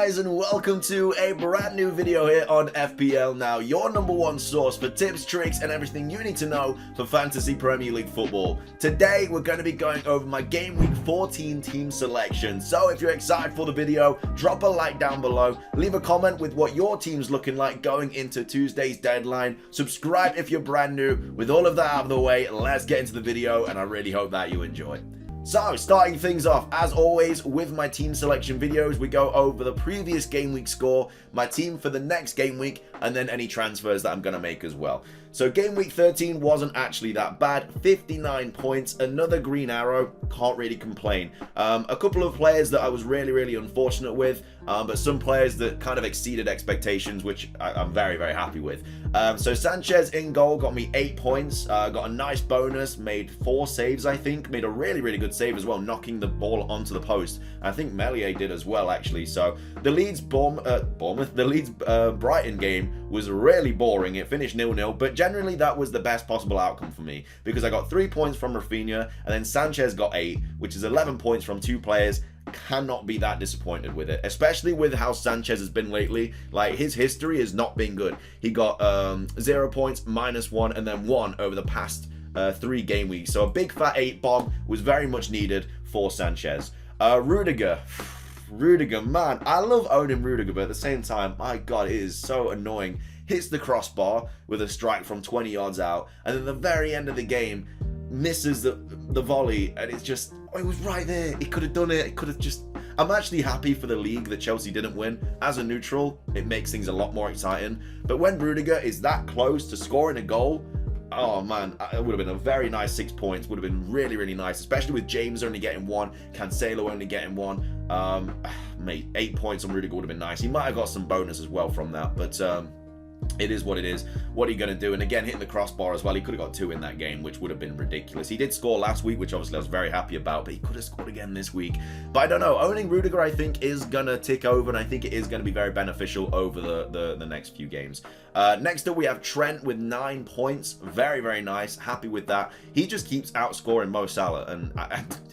guys, and welcome to a brand new video here on FPL Now, your #1 source for tips, tricks, and everything you need to know for Fantasy Premier League football. Today, we're going to be going over my Game Week 14 team selection. So if you're excited for the video, drop a like down below, leave a comment with what your team's looking like going into Tuesday's deadline. Subscribe if you're brand new. With all of that out of the way, let's get into the video, and I really hope that you enjoy. So, starting things off, as always, with my team selection videos, we go over the previous game week score, my team for the next game week, and then any transfers that I'm going to make as well. So, game week 13 wasn't actually that bad. 59 points, another green arrow, can't really complain. A couple of players that I was really unfortunate with, but some players that kind of exceeded expectations, which I'm very happy with. So, Sanchez in goal got me 8 points, got a nice bonus, made 4 saves, I think, made a really good save as well, knocking the ball onto the post. I think Melier did as well, actually. So the Leeds Brighton game was really boring. It finished 0-0, but generally that was the best possible outcome for me because I got 3 points from Rafinha, and then Sanchez got 8, which is 11 points from 2 players. Cannot be that disappointed with it, especially with how Sanchez has been lately. Like, his history has not been good. He got 0 points, -1, and then 1 over the past 3 game weeks. So a big fat 8 bomb was very much needed for Sanchez. Rudiger, man, I love owning Rudiger, but at the same time, my God, it is so annoying. Hits the crossbar with a strike from 20 yards out, and then the very end of the game misses the volley, and it's just, it was right there. He could have done it. It could have just. I'm actually happy for the league that Chelsea didn't win. As a neutral, it makes things a lot more exciting. But when Rudiger is that close to scoring a goal, oh man, it would have been a very nice 6 points. Would have been really nice, especially with James only getting 1, Cancelo only getting 1. Mate, 8 points on Rudiger would have been nice. He might have got some bonus as well from that, but it is what it is. What are you going to do? And again, hitting the crossbar as well. He could have got 2 in that game, which would have been ridiculous. He did score last week, which obviously I was very happy about, but he could have scored again this week. But I don't know. Owning Rudiger, I think, is going to tick over, and I think it is going to be very beneficial over the next few games. Next up, we have Trent with 9 points. Very nice. Happy with that. He just keeps outscoring Mo Salah. And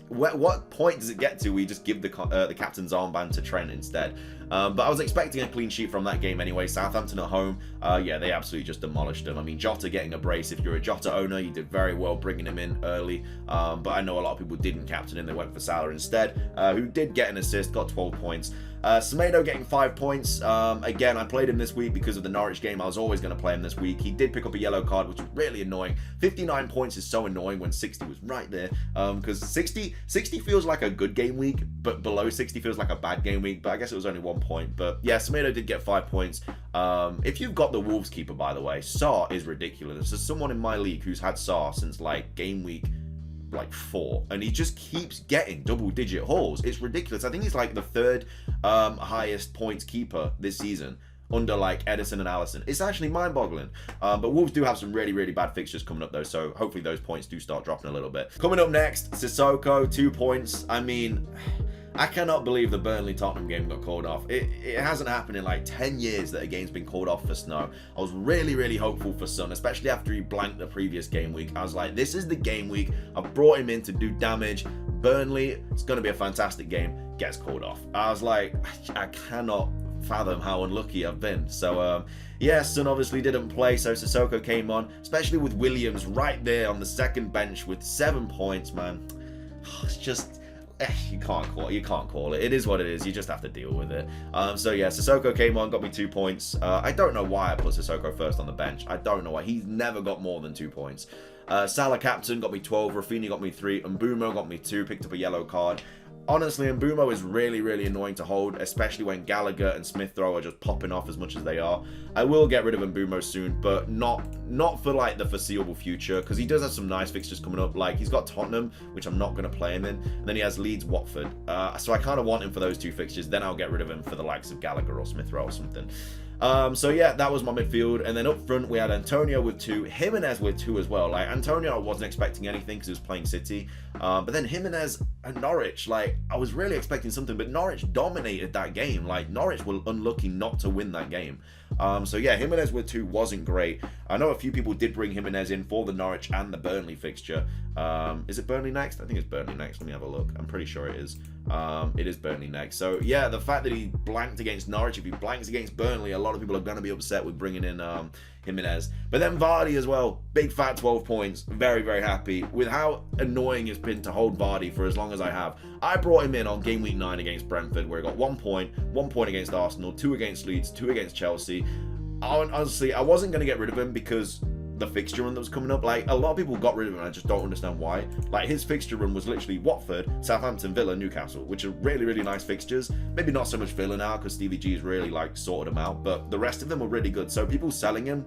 what point does it get to? We just give the captain's armband to Trent instead. But I was expecting a clean sheet from that game anyway. Southampton at home, yeah, they absolutely just demolished them. I mean, Jota getting a brace. If you're a Jota owner, you did very well bringing him in early. But I know a lot of people didn't captain him. They went for Salah instead, who did get an assist, got 12 points. Semedo getting 5 points. Again, I played him this week because of the Norwich game. I was always going to play him this week. He did pick up a yellow card, which was really annoying. 59 points is so annoying when 60 was right there. Because 60 feels like a good game week, but below 60 feels like a bad game week. But I guess it was only 1 point. But yeah, Semedo did get 5 points. If you've got the Wolves keeper, by the way, Sarr is ridiculous. There's someone in my league who's had Sarr since like game week 4, and he just keeps getting double-digit hauls. It's ridiculous. I think he's like the 3rd highest points keeper this season, under like Edison and Allison. It's actually mind-boggling. But Wolves do have some really bad fixtures coming up though, so hopefully those points do start dropping a little bit. Coming up next, Sissoko, 2 points. I mean, I cannot believe the Burnley-Tottenham game got called off. It hasn't happened in like 10 years that a game's been called off for Snow. I was really hopeful for Son, especially after he blanked the previous game week. I was like, this is the game week. I've brought him in to do damage. Burnley, it's going to be a fantastic game. Gets called off. I was like, I cannot fathom how unlucky I've been. So, yeah, Son obviously didn't play, so Sissoko came on, especially with Williams right there on the second bench with 7 points, man. It's just... you can't call it. It is what it is. You just have to deal with it. So yeah, Sissoko came on, got me 2 points. I don't know why I put Sissoko first on the bench. I don't know why. He's never got more than 2 points. Salah captain got me 12. Rafinha got me 3. Mbeumo got me 2. Picked up a yellow card. Honestly, Mbeumo is really annoying to hold, especially when Gallagher and Smith Rowe are just popping off as much as they are. I will get rid of Mbeumo soon, but not for like the foreseeable future, because he does have some nice fixtures coming up. Like, he's got Tottenham, which I'm not going to play him in, and then he has Leeds, Watford. So I kind of want him for those 2 fixtures. Then I'll get rid of him for the likes of Gallagher or Smith Rowe or something. So yeah, that was my midfield. And then up front, we had Antonio with 2, Jimenez with 2 as well. Like, Antonio, I wasn't expecting anything because he was playing City. But then Jimenez and Norwich, like, I was really expecting something, but Norwich dominated that game. Like, Norwich were unlucky not to win that game. So yeah, Jimenez with 2 wasn't great. I know a few people did bring Jimenez in for the Norwich and the Burnley fixture. Is it Burnley next? I think it's Burnley next. Let me have a look. I'm pretty sure it is. It is Burnley next. So yeah, the fact that he blanked against Norwich, if he blanks against Burnley, a lot of people are going to be upset with bringing in Jimenez. But then Vardy as well, big fat 12 points. Very, very happy with how annoying it's been to hold Vardy for as long as I have. I brought him in on game week 9 against Brentford, where he got 1 point, 1 point against Arsenal, 2 against Leeds, 2 against Chelsea. Honestly, I wasn't going to get rid of him because the fixture run that was coming up, like, a lot of people got rid of him and I just don't understand why. Like, his fixture run was literally Watford, Southampton, Villa, Newcastle, which are really, really nice fixtures. Maybe not so much Villa now because Stevie G has really, like, sorted them out, but the rest of them were really good. So people selling him,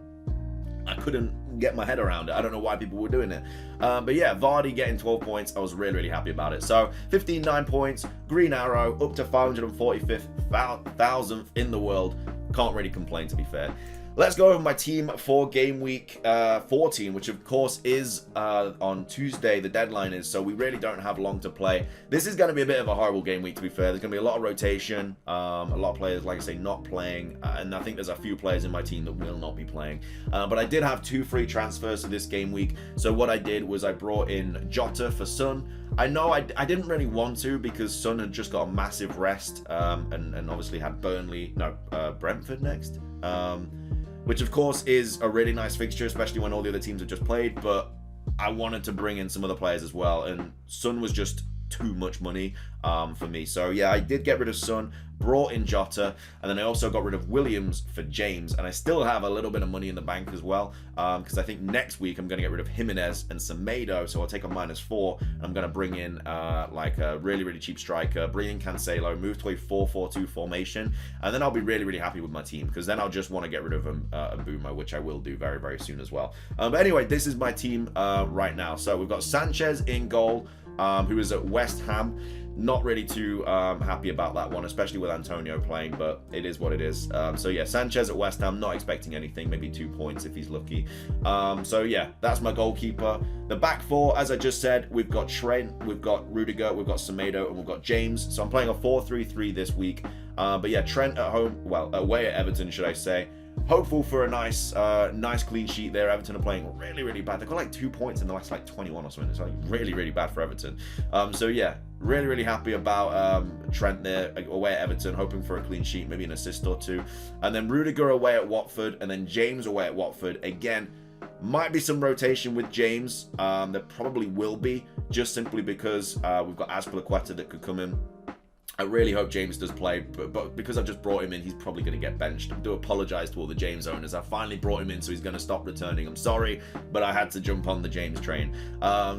I couldn't get my head around it. I don't know why people were doing it. But yeah, Vardy getting 12 points, I was really, really happy about it. So 9 points, green arrow, up to 545th, 1000th in the world. Can't really complain, to be fair. Let's go over my team for game week 14, which of course is on Tuesday. The deadline is, so we really don't have long to play. This is going to be a bit of a horrible game week, to be fair. There's going to be a lot of rotation, a lot of players, like I say, not playing, and I think there's a few players in my team that will not be playing. But I did have 2 free transfers for this game week. So what I did was I brought in Jota for Son. I know I didn't really want to because Son had just got a massive rest and obviously had Brentford next. Which of course is a really nice fixture, especially when all the other teams have just played, but I wanted to bring in some other players as well, and Son was just too much money for me. So yeah, I did get rid of Son, brought in Jota, and then I also got rid of Williams for James, and I still have a little bit of money in the bank as well, because I think next week I'm going to get rid of Jimenez and Semedo, so I'll take a -4, and I'm going to bring in like a really, really cheap striker, bring in Cancelo, move to a 4-4-2 formation, and then I'll be really, really happy with my team, because then I'll just want to get rid of Mbeumo, which I will do very, very soon as well. But anyway, this is my team right now. So we've got Sanchez in goal, who is at West Ham. Not really too happy about that one, especially with Antonio playing, but it is what it is. So yeah, Sanchez at West Ham, not expecting anything, maybe 2 points if he's lucky. So yeah, that's my goalkeeper. The back 4, as I just said, we've got Trent, we've got Rudiger, we've got Semedo, and we've got James. So I'm playing a 4-3-3 this week. But yeah, Trent at home, well, away at Everton, should I say. Hopeful for a nice clean sheet there. Everton are playing really, really bad. They've got like 2 points in the last like 21 or something. It's like really, really bad for Everton. So yeah, really, really happy about Trent there away at Everton, hoping for a clean sheet, maybe an assist or 2. And then Rudiger away at Watford, and then James away at Watford. Again, might be some rotation with James. There probably will be, just simply because we've got Azpilicueta that could come in. I really hope James does play, but because I've just brought him in, he's probably going to get benched. I do apologise to all the James owners. I finally brought him in, so he's going to stop returning. I'm sorry, but I had to jump on the James train.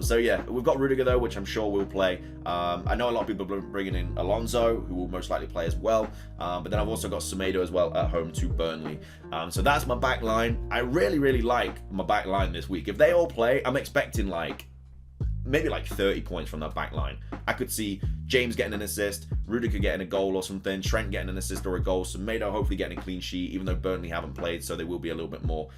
So yeah, we've got Rudiger though, which I'm sure will play. I know a lot of people are bringing in Alonso, who will most likely play as well. But then I've also got Semedo as well at home to Burnley. So that's my back line. I really, really like my back line this week. If they all play, I'm expecting maybe 30 points from that back line. I could see James getting an assist, Rudiger getting a goal or something, Trent getting an assist or a goal, Semedo hopefully getting a clean sheet, even though Burnley haven't played, so they will be a little bit more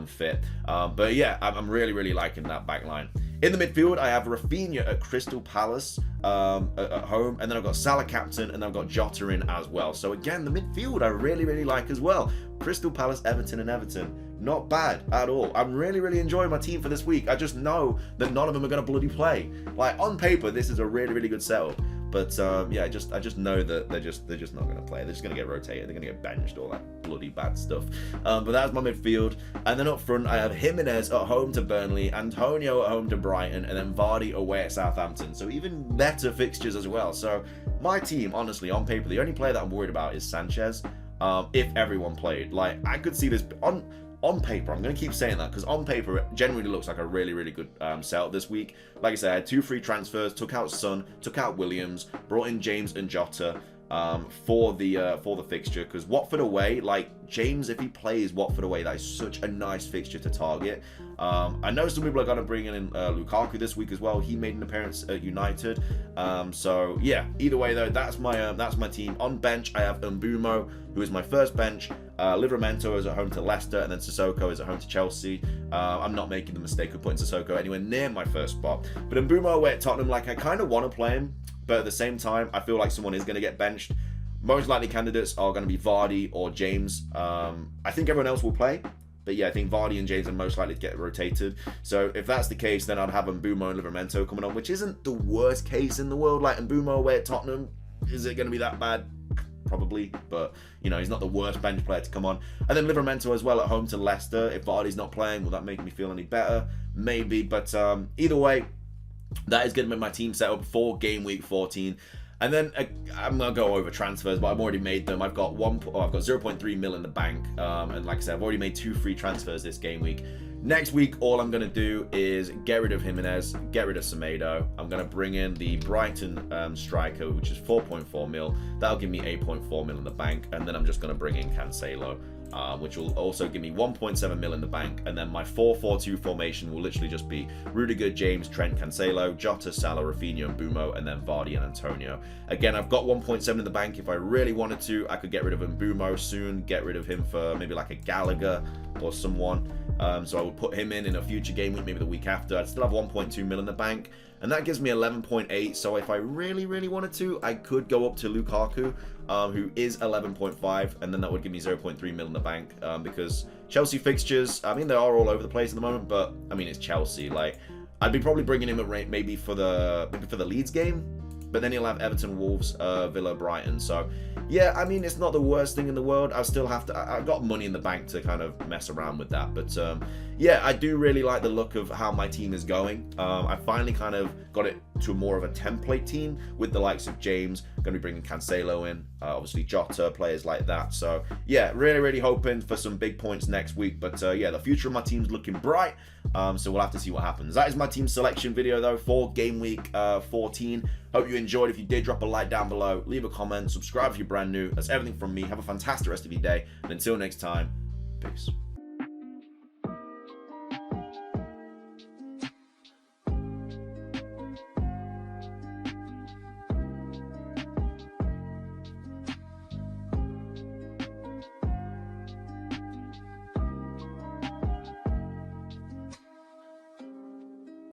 fit. But yeah, I'm really, really liking that back line. In the midfield, I have Rafinha at Crystal Palace at home, and then I've got Salah captain, and then I've got Jota in as well. So again, the midfield I really, really like as well. Crystal Palace, Everton, and Everton. Not bad at all. I'm really, really enjoying my team for this week. I just know that none of them are going to bloody play. Like, on paper, this is a really, really good setup. But yeah, I just know that they're just not going to play. They're just going to get rotated. They're going to get benched, all that bloody bad stuff. But that's my midfield. And then up front, I have Jimenez at home to Burnley, Antonio at home to Brighton, and then Vardy away at Southampton. So even better fixtures as well. So my team, honestly, on paper, the only player that I'm worried about is Sanchez. If everyone played, like, I could see this on paper. I'm going to keep saying that because on paper it genuinely looks like a really, really good setup this week. Like I said, I had 2 free transfers, took out Son, took out Williams, brought in James and Jota for the fixture, because Watford away, like, James, if he plays Watford away, that is such a nice fixture to target. I know some people are going to bring in Lukaku this week as well. He made an appearance at United. So yeah, either way though, that's my team. On bench, I have Mbeumo, who is my first bench. Livramento is at home to Leicester, and then Sissoko is at home to Chelsea. I'm not making the mistake of putting Sissoko anywhere near my first spot. But Mbeumo away at Tottenham, like, I kind of want to play him, but at the same time, I feel like someone is going to get benched. Most likely candidates are going to be Vardy or James. I think everyone else will play. But yeah, I think Vardy and James are most likely to get rotated. So if that's the case, then I'd have Mbeumo and Livramento coming on, which isn't the worst case in the world. Like Mbeumo away at Tottenham, is it going to be that bad? Probably, but you know, he's not the worst bench player to come on. And then Livramento as well at home to Leicester. If Vardy's not playing, will that make me feel any better? Maybe, but either way, that is going to be my team setup for game week 14. And then I'm gonna go over transfers, but I've already made them. I've got 0.3 mil in the bank, and like I said, I've already made 2 free transfers this game week. Next week, all I'm gonna do is get rid of Jimenez, get rid of Semedo. I'm gonna bring in the Brighton striker, which is 4.4 mil. That'll give me 8.4 mil in the bank, and then I'm just gonna bring in Cancelo, which will also give me 1.7 mil in the bank. And then my 4-4-2 formation will literally just be Rudiger, James, Trent, Cancelo, Jota, Salah, Rafinha, and Mbeumo, and then Vardy and Antonio. Again, I've got 1.7 in the bank. If I really wanted to, I could get rid of Mbeumo soon, get rid of him for maybe like a Gallagher or someone. So I would put him in a future game week, maybe the week after. I'd still have 1.2 mil in the bank, and that gives me 11.8. So if I really, really wanted to, I could go up to Lukaku, who is 11.5, and then that would give me 0.3 mil in the bank, because Chelsea fixtures, I mean, they are all over the place at the moment, but I mean, it's Chelsea. Like, I'd be probably bringing him at maybe for the Leeds game, but then he'll have Everton, Wolves, Villa, Brighton. So yeah, I mean, it's not the worst thing in the world. I still have to, I've got money in the bank to kind of mess around with that. But yeah, I do really like the look of how my team is going. I finally kind of got it to more of a template team with the likes of James. I'm going to be bringing Cancelo in, obviously Jota, players like that. So yeah, really, really hoping for some big points next week. But yeah, the future of my team's looking bright. So we'll have to see what happens. That is my team selection video though for game week 14. Hope you enjoyed. If you did, drop a like down below, leave a comment, subscribe if you're brand new. That's everything from me. Have a fantastic rest of your day, and until next time, peace.